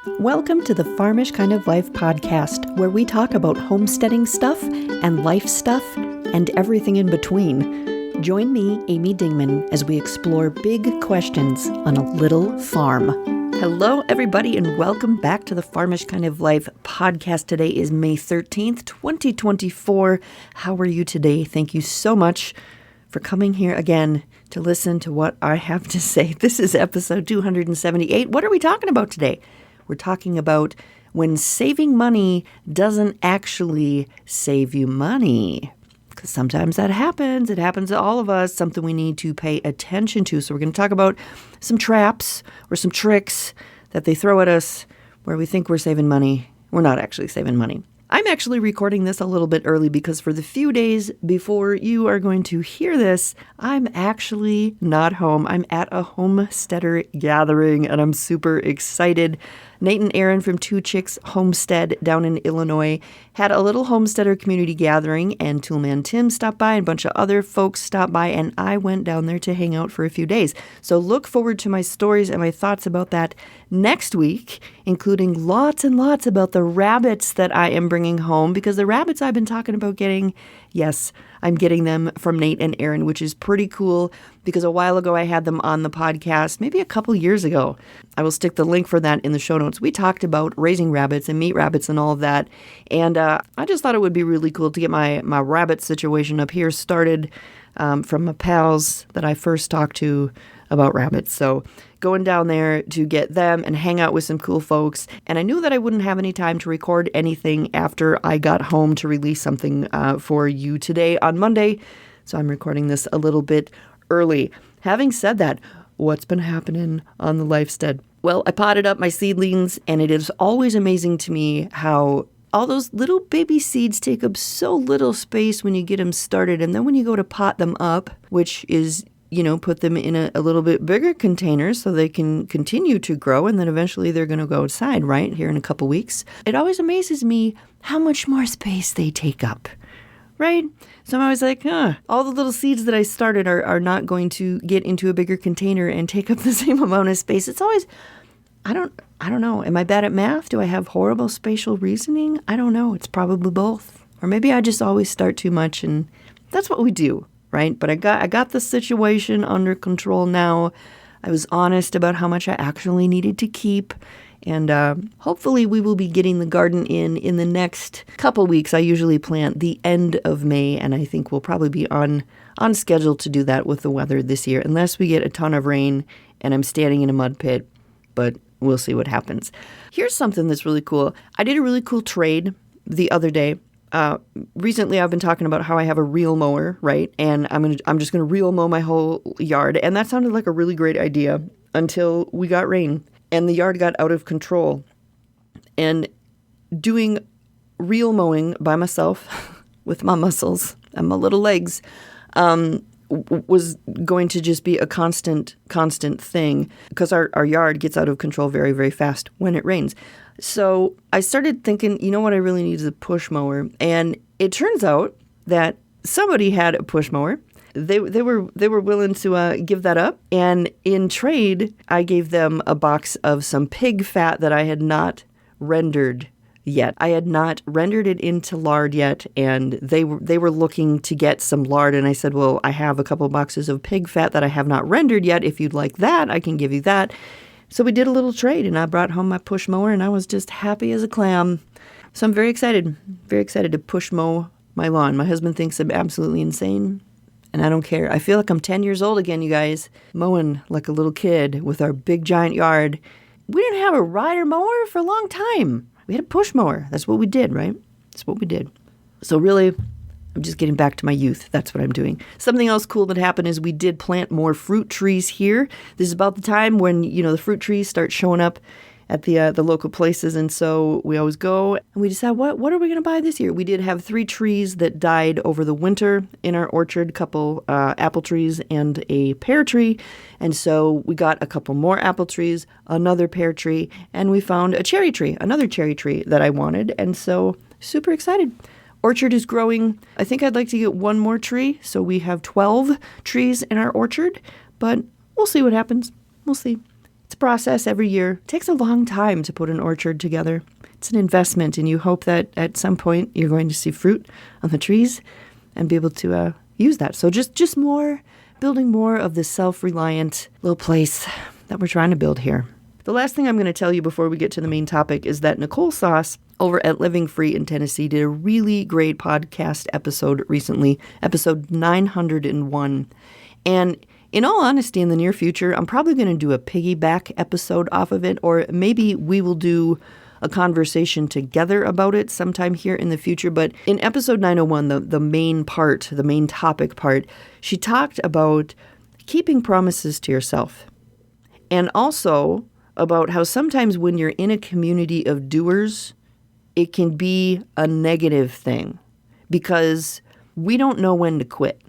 Welcome to the Farmish Kind of Life podcast, where we talk about homesteading stuff and life stuff and everything in between. Join me, Amy Dingman, as we explore big questions on a little farm. Hello, everybody, and welcome back to the Farmish Kind of Life podcast. Today is May 13th, 2024. How are you today? Thank you so much for coming here again to listen to what I have to say. This is episode 278. What are we talking about today? We're talking about when saving money doesn't actually save you money. Because sometimes that happens. It happens to all of us, something we need to pay attention to. So we're going to talk about some traps or some tricks that they throw at us where we think we're saving money. We're not actually saving money. I'm actually recording this a little bit early because for the few days before you are going to hear this, I'm actually not home. I'm at a homesteader gathering and I'm super excited. Nate and Aaron from Two Chicks Homestead down in Illinois had a little homesteader community gathering, and Toolman Tim stopped by and a bunch of other folks stopped by, and I went down there to hang out for a few days. So look forward to my stories and my thoughts about that next week, including lots and lots about the rabbits that I am bringing home, because the rabbits I've been talking about getting, yes, I'm getting them from Nate and Aaron, which is pretty cool because a while ago I had them on the podcast, maybe a couple years ago. I will stick the link for that in the show notes. We talked about raising rabbits and meat rabbits and all of that. And I just thought it would be really cool to get my rabbit situation up here started from my pals that I first talked to about rabbits. So going down there to get them and hang out with some cool folks. And I knew that I wouldn't have any time to record anything after I got home to release something for you today on Monday. So I'm recording this a little bit early. Having said that, what's been happening on the Lifestead? Well, I potted up my seedlings, and it is always amazing to me how all those little baby seeds take up so little space when you get them started. And then when you go to pot them up, which is, put them in a little bit bigger container so they can continue to grow, and then eventually they're going to go outside, right, here in a couple weeks. It always amazes me how much more space they take up, right? So I'm always like, all the little seeds that I started are not going to get into a bigger container and take up the same amount of space. It's always, I don't know. Am I bad at math? Do I have horrible spatial reasoning? I don't know. It's probably both. Or maybe I just always start too much, and that's what we do. Right? But I got the situation under control now. I was honest about how much I actually needed to keep. And hopefully we will be getting the garden in the next couple weeks. I usually plant the end of May, and I think we'll probably be on schedule to do that with the weather this year, unless we get a ton of rain and I'm standing in a mud pit. But we'll see what happens. Here's something that's really cool. I did a really cool trade the other day. Recently, I've been talking about how I have a reel mower, right? And I'm just gonna reel mow my whole yard, and that sounded like a really great idea until we got rain and the yard got out of control. And doing reel mowing by myself with my muscles and my little legs was going to just be a constant thing because our yard gets out of control very, very fast when it rains. So I started thinking, you know what I really need is a push mower. And it turns out that somebody had a push mower. They were willing to give that up. And in trade, I gave them a box of some pig fat that I had not rendered yet. I had not rendered it into lard yet, and they were looking to get some lard. And I said, well, I have a couple boxes of pig fat that I have not rendered yet. If you'd like that, I can give you that. So we did a little trade, and I brought home my push mower, and I was just happy as a clam. So I'm very excited to push mow my lawn. My husband thinks I'm absolutely insane, and I don't care. I feel like I'm 10 years old again, you guys, mowing like a little kid with our big giant yard. We didn't have a rider mower for a long time. We had a push mower. That's what we did, right? That's what we did. So really, I'm just getting back to my youth. That's what I'm doing. Something else cool that happened is we did plant more fruit trees here. This is about the time when, the fruit trees start showing up at the local places. And so we always go and we decide, what are we going to buy this year? We did have 3 trees that died over the winter in our orchard, couple apple trees and a pear tree. And so we got a couple more apple trees, another pear tree, and we found a cherry tree, another cherry tree that I wanted. And so super excited. Orchard is growing. I think I'd like to get one more tree. So we have 12 trees in our orchard, but we'll see what happens. We'll see. a process every year. It takes a long time to put an orchard together. It's an investment, and you hope that at some point you're going to see fruit on the trees and be able to use that. So just more, building more of this self-reliant little place that we're trying to build here. The last thing I'm going to tell you before we get to the main topic is that Nicole Sauce over at Living Free in Tennessee did a really great podcast episode recently, episode 901. And in all honesty, in the near future, I'm probably going to do a piggyback episode off of it, or maybe we will do a conversation together about it sometime here in the future. But in episode 901, the main part, the main topic part, she talked about keeping promises to yourself. And also about how sometimes when you're in a community of doers, it can be a negative thing because we don't know when to quit,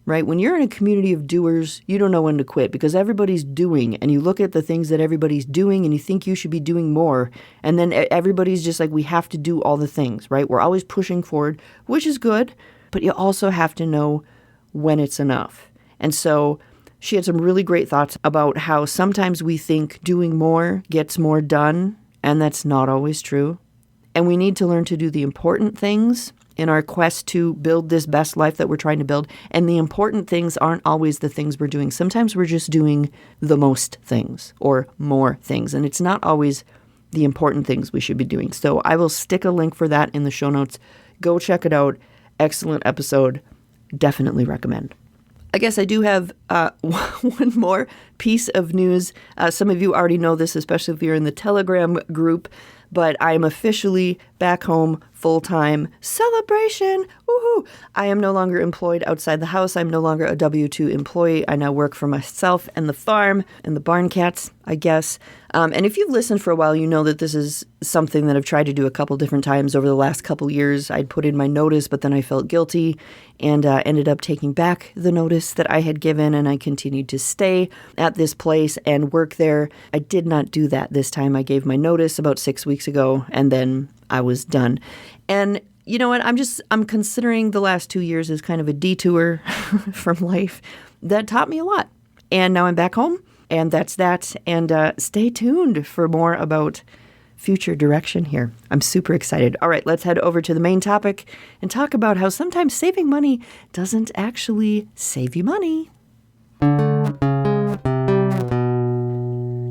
right? When you're in a community of doers, you don't know when to quit because everybody's doing, and you look at the things that everybody's doing and you think you should be doing more. And then everybody's just like, we have to do all the things, right? We're always pushing forward, which is good, but you also have to know when it's enough. And so she had some really great thoughts about how sometimes we think doing more gets more done, and that's not always true. And we need to learn to do the important things in our quest to build this best life that we're trying to build. And the important things aren't always the things we're doing. Sometimes we're just doing the most things or more things. And it's not always the important things we should be doing. So I will stick a link for that in the show notes. Go check it out. Excellent episode. Definitely recommend. I guess I do have one more piece of news. Some of you already know this, especially if you're in the Telegram group, but I'm officially back home full-time. Celebration! Woohoo! I am no longer employed outside the house. I'm no longer a W-2 employee. I now work for myself and the farm and the barn cats, I guess. And if you've listened for a while, you know that this is something that I've tried to do a couple different times over the last couple years. I'd put in my notice, but then I felt guilty and ended up taking back the notice that I had given, and I continued to stay at this place and work there. I did not do that this time. I gave my notice about 6 weeks ago, and then I was done. And you know what? I'm considering the last 2 years as kind of a detour from life that taught me a lot. And now I'm back home, and that's that. And stay tuned for more about future direction here. I'm super excited. All right, let's head over to the main topic and talk about how sometimes saving money doesn't actually save you money.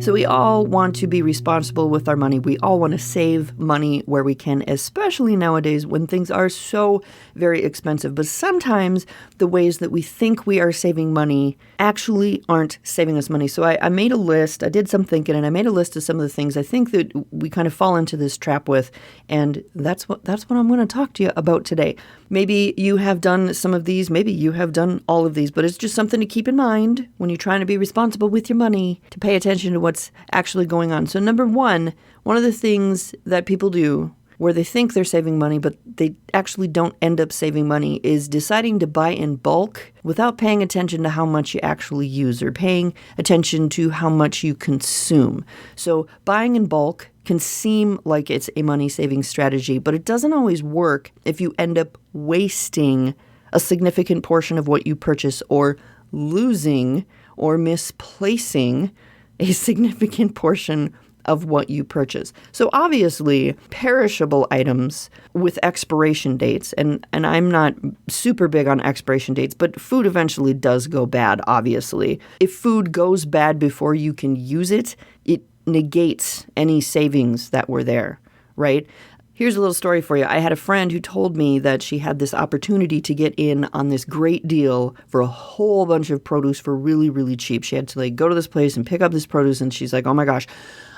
So we all want to be responsible with our money. We all want to save money where we can, especially nowadays when things are so very expensive. But sometimes the ways that we think we are saving money actually aren't saving us money. So I made a list. I did some thinking, and I made a list of some of the things I think that we kind of fall into this trap with. And that's what I'm going to talk to you about today. Maybe you have done some of these. Maybe you have done all of these. But it's just something to keep in mind when you're trying to be responsible with your money, to pay attention to what's actually going on. So number one of the things that people do where they think they're saving money, but they actually don't end up saving money, is deciding to buy in bulk without paying attention to how much you actually use or paying attention to how much you consume. So buying in bulk can seem like it's a money-saving strategy, but it doesn't always work if you end up wasting a significant portion of what you purchase or losing or misplacing a significant portion of what you purchase. So obviously, perishable items with expiration dates, and I'm not super big on expiration dates, but food eventually does go bad, obviously. If food goes bad before you can use it, it negates any savings that were there, right? Here's a little story for you. I had a friend who told me that she had this opportunity to get in on this great deal for a whole bunch of produce for really, really cheap. She had to go to this place and pick up this produce, and she's like, oh my gosh,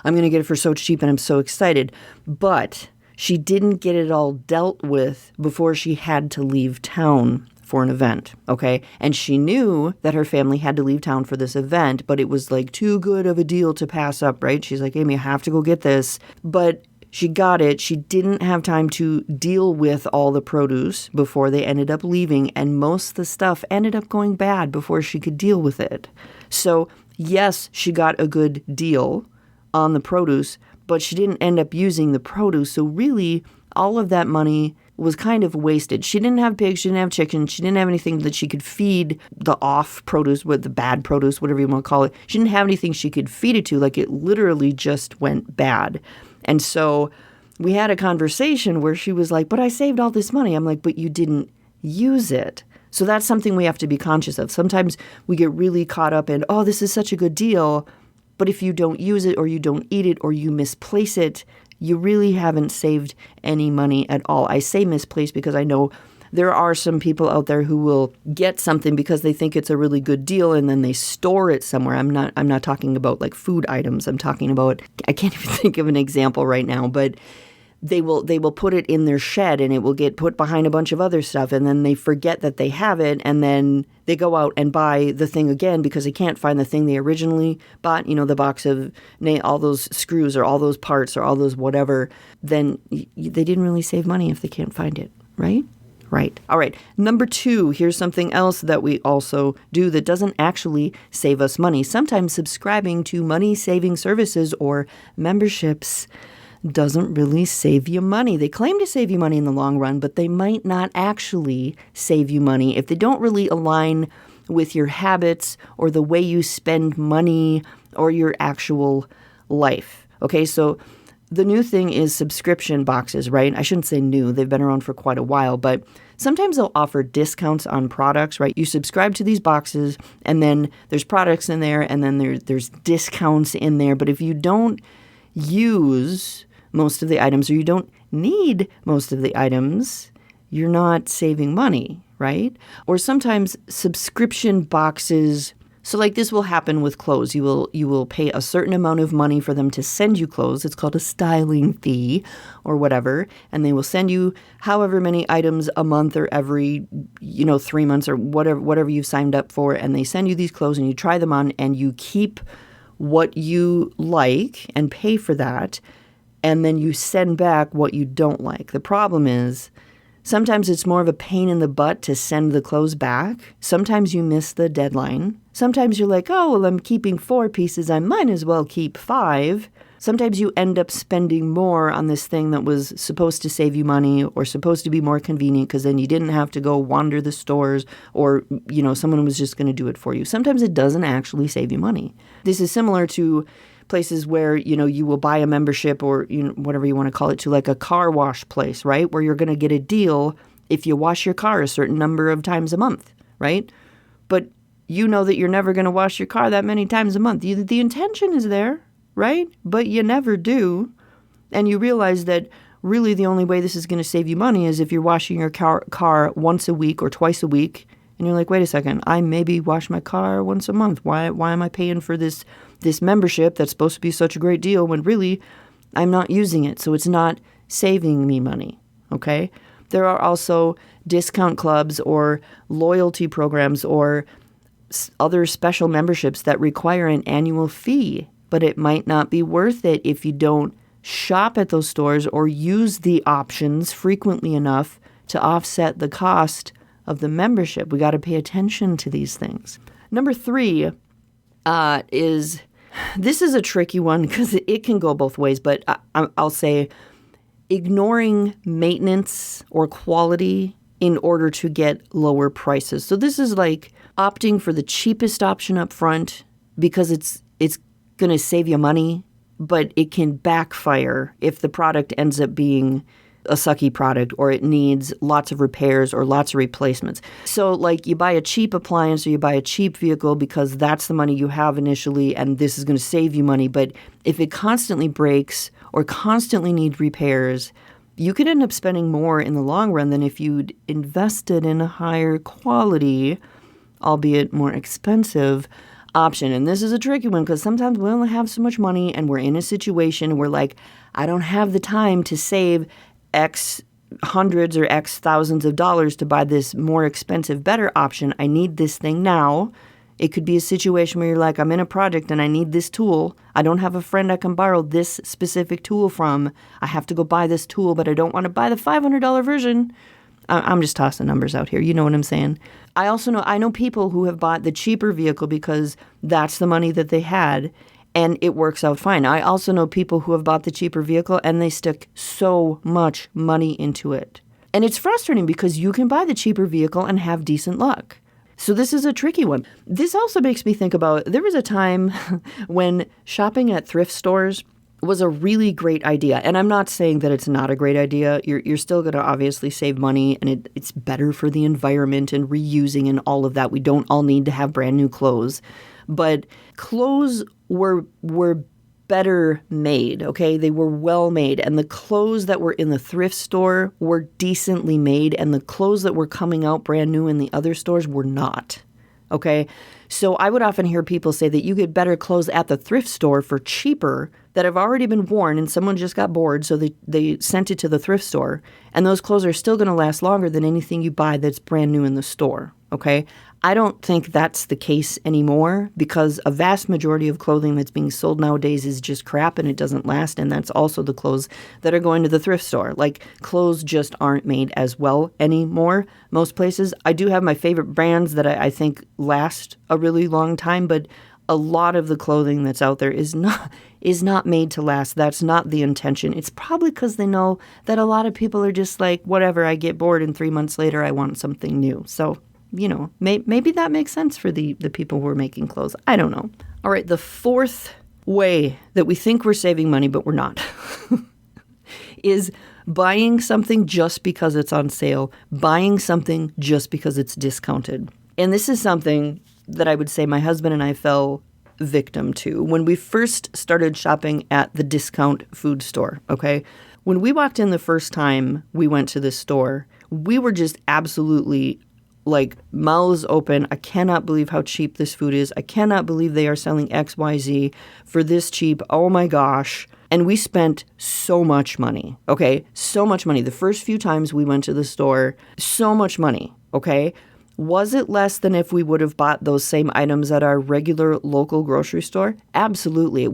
I'm going to get it for so cheap, and I'm so excited. But she didn't get it all dealt with before she had to leave town for an event, okay? And she knew that her family had to leave town for this event, but it was too good of a deal to pass up, right? She's like, Amy, I have to go get this. But she got it. She didn't have time to deal with all the produce before they ended up leaving, and most of the stuff ended up going bad before she could deal with it. So yes, she got a good deal on the produce, but she didn't end up using the produce. So really, all of that money was kind of wasted. She didn't have pigs, she didn't have chickens, she didn't have anything that she could feed the off produce, with the bad produce, whatever you want to call it. She didn't have anything she could feed it to. Like, it literally just went bad. And so we had a conversation where she was like, but I saved all this money. I'm like, but you didn't use it. So that's something we have to be conscious of. Sometimes we get really caught up in, oh, this is such a good deal. But if you don't use it, or you don't eat it, or you misplace it, you really haven't saved any money at all. I say misplaced because I know there are some people out there who will get something because they think it's a really good deal and then they store it somewhere. I'm not talking about like food items. I'm talking about, I can't even think of an example right now, but they will put it in their shed and it will get put behind a bunch of other stuff, and then they forget that they have it, and then they go out and buy the thing again because they can't find the thing they originally bought, the box of all those screws or all those parts or all those whatever. Then they didn't really save money if they can't find it, right? Right. All right. Number 2, here's something else that we also do that doesn't actually save us money. Sometimes subscribing to money-saving services or memberships doesn't really save you money. They claim to save you money in the long run, but they might not actually save you money if they don't really align with your habits or the way you spend money or your actual life. Okay, so the new thing is subscription boxes, right? I shouldn't say new. They've been around for quite a while, but sometimes they'll offer discounts on products, right? You subscribe to these boxes, and then there's products in there, and then there's discounts in there. But if you don't use most of the items, or you don't need most of the items, you're not saving money, right? Or sometimes subscription boxes, so like this will happen with clothes. You will pay a certain amount of money for them to send you clothes. It's called a styling fee or whatever, and they will send you however many items a month or every 3 months or whatever you've signed up for, and they send you these clothes and you try them on and you keep what you like and pay for that, and then you send back what you don't like. The problem is sometimes it's more of a pain in the butt to send the clothes back. Sometimes you miss the deadline. Sometimes you're like, oh, well, I'm keeping 4 pieces. I might as well keep 5. Sometimes you end up spending more on this thing that was supposed to save you money or supposed to be more convenient, because then you didn't have to go wander the stores, or, someone was just going to do it for you. Sometimes it doesn't actually save you money. This is similar to places where, you will buy a membership or, whatever you want to call it, to like a car wash place, right? Where you're going to get a deal if you wash your car a certain number of times a month, right? But you know that you're never going to wash your car that many times a month. The intention is there, right? But you never do. And you realize that really the only way this is going to save you money is if you're washing your car once a week or twice a week. And you're like, wait a second, I maybe wash my car once a month. Why am I paying for this membership that's supposed to be such a great deal when really I'm not using it? So it's not saving me money, okay? There are also discount clubs or loyalty programs or other special memberships that require an annual fee, but it might not be worth it if you don't shop at those stores or use the options frequently enough to offset the cost of the membership. We got to pay attention to these things. Number 3 is a tricky one because it can go both ways, but I'll say ignoring maintenance or quality in order to get lower prices. So this is like opting for the cheapest option up front because it's going to save you money, but it can backfire if the product ends up being a sucky product or it needs lots of repairs or lots of replacements. So like you buy a cheap appliance or you buy a cheap vehicle because that's the money you have initially and this is going to save you money. But if it constantly breaks or constantly needs repairs, you could end up spending more in the long run than if you'd invested in a higher quality, albeit more expensive option. And this is a tricky one because sometimes we only have so much money and we're in a situation and we're like, I don't have the time to save X hundreds or X thousands of dollars to buy this more expensive, better option. I need this thing now. It could be a situation where you're like, I'm in a project and I need this tool. I don't have a friend I can borrow this specific tool from. I have to go buy this tool, but I don't want to buy the $500 version. I'm just tossing numbers out here. You know what I'm saying? I know people who have bought the cheaper vehicle because that's the money that they had, and it works out fine. I also know people who have bought the cheaper vehicle and they stick so much money into it. And it's frustrating because you can buy the cheaper vehicle and have decent luck. So this is a tricky one. This also makes me think about, there was a time when shopping at thrift stores was a really great idea. And I'm not saying that it's not a great idea. You're still going to obviously save money, and it's better for the environment and reusing and all of that. We don't all need to have brand new clothes. But clothes were better made, okay? They were well made. And the clothes that were in the thrift store were decently made. And the clothes that were coming out brand new in the other stores were not, okay? So I would often hear people say that you get better clothes at the thrift store for cheaper that have already been worn and someone just got bored, so they sent it to the thrift store. And those clothes are still going to last longer than anything you buy that's brand new in the store, okay? I don't think that's the case anymore because a vast majority of clothing that's being sold nowadays is just crap and it doesn't last. And that's also the clothes that are going to the thrift store. Like, clothes just aren't made as well anymore. Most places, I do have my favorite brands that I think last a really long time, but a lot of the clothing that's out there is not made to last. That's not the intention. It's probably because they know that a lot of people are just like, whatever, I get bored and 3 months later I want something new. So, maybe that makes sense for the people who are making clothes. I don't know. All right, the fourth way that we think we're saving money, but we're not, is buying something just because it's on sale, buying something just because it's discounted. And this is something that I would say my husband and I fell victim to when we first started shopping at the discount food store, okay? When we walked in the first time we went to this store, we were just absolutely like mouths open. I cannot believe how cheap this food is. I cannot believe they are selling XYZ for this cheap. Oh my gosh. And we spent so much money, okay? So much money. The first few times we went to the store, so much money, okay? Was it less than if we would have bought those same items at our regular local grocery store? Absolutely.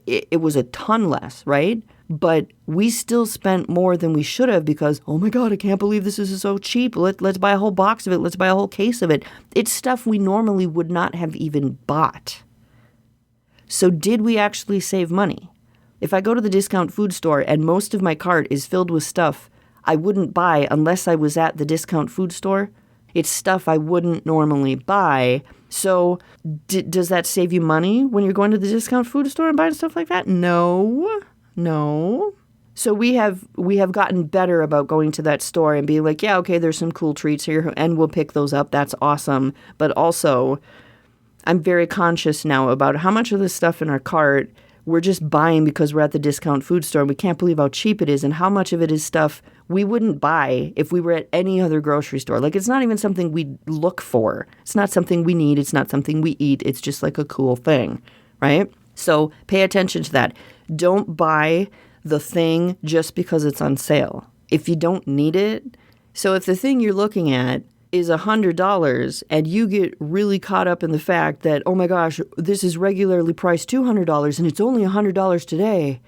It was a ton less, right? But we still spent more than we should have because, oh my God, I can't believe this is so cheap. Let's buy a whole box of it. Let's buy a whole case of it. It's stuff we normally would not have even bought. So did we actually save money? If I go to the discount food store and most of my cart is filled with stuff I wouldn't buy unless I was at the discount food store, it's stuff I wouldn't normally buy. So does that save you money when you're going to the discount food store and buying stuff like that? No. So we have gotten better about going to that store and being like, yeah, okay, there's some cool treats here and we'll pick those up. That's awesome. But also, I'm very conscious now about how much of the stuff in our cart we're just buying because we're at the discount food store and we can't believe how cheap it is, and how much of it is stuff we wouldn't buy if we were at any other grocery store. Like, it's not even something we look for. It's not something we need. It's not something we eat. It's just like a cool thing, right? So pay attention to that. Don't buy the thing just because it's on sale if you don't need it. So if the thing you're looking at is $100 and you get really caught up in the fact that, oh my gosh, this is regularly priced $200 and it's only $100 today,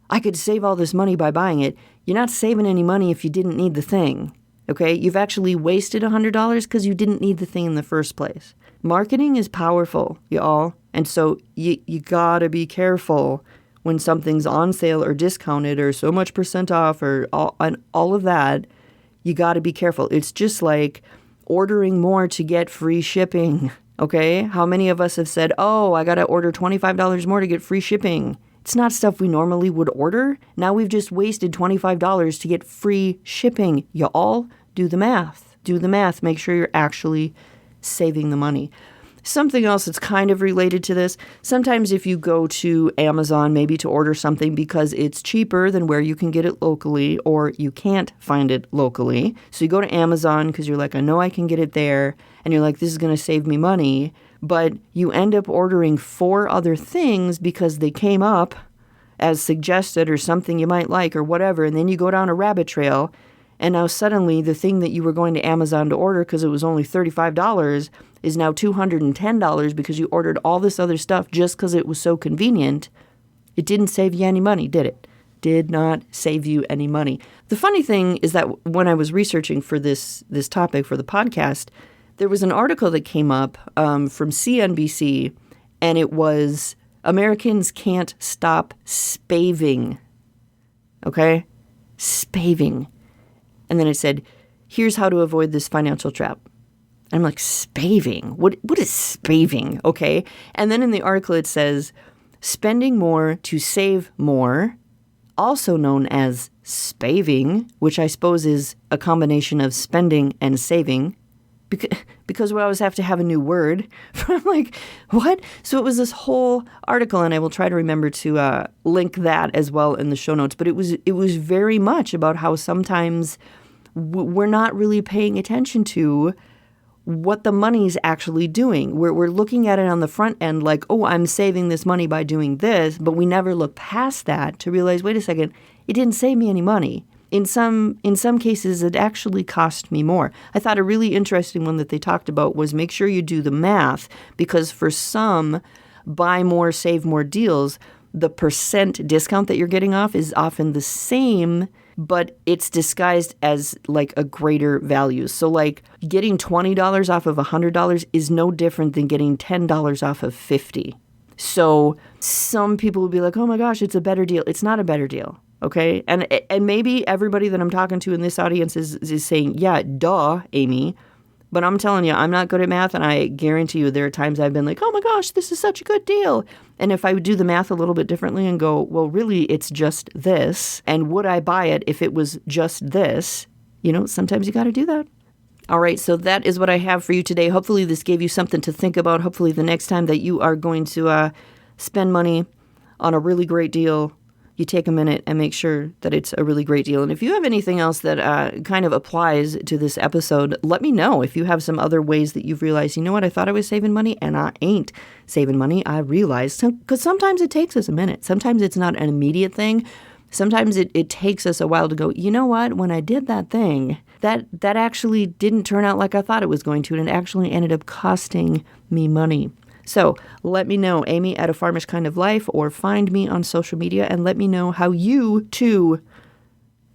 I could save all this money by buying it. You're not saving any money if you didn't need the thing, okay? You've actually wasted $100 because you didn't need the thing in the first place. Marketing is powerful, y'all. And so you gotta be careful when something's on sale or discounted or so much % off or all of that. You gotta be careful. It's just like ordering more to get free shipping, okay? How many of us have said, oh, I gotta order $25 more to get free shipping? It's not stuff we normally would order. Now we've just wasted $25 to get free shipping. You all do the math. Do the math. Make sure you're actually saving the money. Something else that's kind of related to this, sometimes if you go to Amazon maybe to order something because it's cheaper than where you can get it locally or you can't find it locally. So you go to Amazon because you're like, I know I can get it there. And you're like, this is going to save me money. But you end up ordering 4 other things because they came up as suggested or something you might like or whatever. And then you go down a rabbit trail. And now suddenly the thing that you were going to Amazon to order because it was only $35 is now $210 because you ordered all this other stuff just because it was so convenient. It didn't save you any money, did it? Did not save you any money. The funny thing is that when I was researching for this topic for the podcast, there was an article that came up from CNBC, and it was Americans can't stop spaving. Okay? Spaving. And then it said, here's how to avoid this financial trap. I'm like, spaving? What is spaving? Okay. And then in the article it says, spending more to save more, also known as spaving, which I suppose is a combination of spending and saving, because we always have to have a new word. I'm like, what? So it was this whole article, and I will try to remember to link that as well in the show notes. But it was very much about how sometimes we're not really paying attention to what the money's actually doing. We're looking at it on the front end like, oh, I'm saving this money by doing this, but we never look past that to realize, wait a second, it didn't save me any money. In some cases, it actually cost me more. I thought a really interesting one that they talked about was make sure you do the math, because for some buy more, save more deals, the percent discount that you're getting off is often the same, but it's disguised as like a greater value. So like getting $20 off of $100 is no different than getting $10 off of $50. So some people will be like, oh my gosh, it's a better deal. It's not a better deal. Okay. And maybe everybody that I'm talking to in this audience is saying, yeah, duh, Amy. But I'm telling you, I'm not good at math, and I guarantee you there are times I've been like, oh my gosh, this is such a good deal. And if I would do the math a little bit differently and go, well, really, it's just this, and would I buy it if it was just this? Sometimes you got to do that. All right, so that is what I have for you today. Hopefully this gave you something to think about. Hopefully the next time that you are going to spend money on a really great deal, you take a minute and make sure that it's a really great deal. And if you have anything else that kind of applies to this episode, let me know. If you have some other ways that you've realized, you know what, I thought I was saving money and I ain't saving money. I realized, because sometimes it takes us a minute. Sometimes it's not an immediate thing. Sometimes it takes us a while to go, you know what, when I did that thing, that actually didn't turn out like I thought it was going to, and it actually ended up costing me money. So let me know, Amy at A Farmish Kind of Life, or find me on social media and let me know how you, too,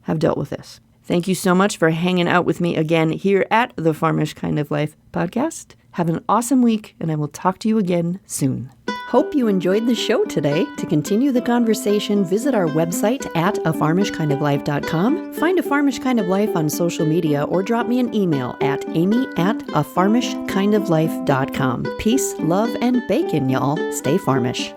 have dealt with this. Thank you so much for hanging out with me again here at the Farmish Kind of Life podcast. Have an awesome week, and I will talk to you again soon. Hope you enjoyed the show today. To continue the conversation, visit our website at afarmishkindoflife.com, find A Farmish Kind of Life on social media, or drop me an email at amy@afarmishkindoflife.com. Peace, love, and bacon, y'all. Stay farmish.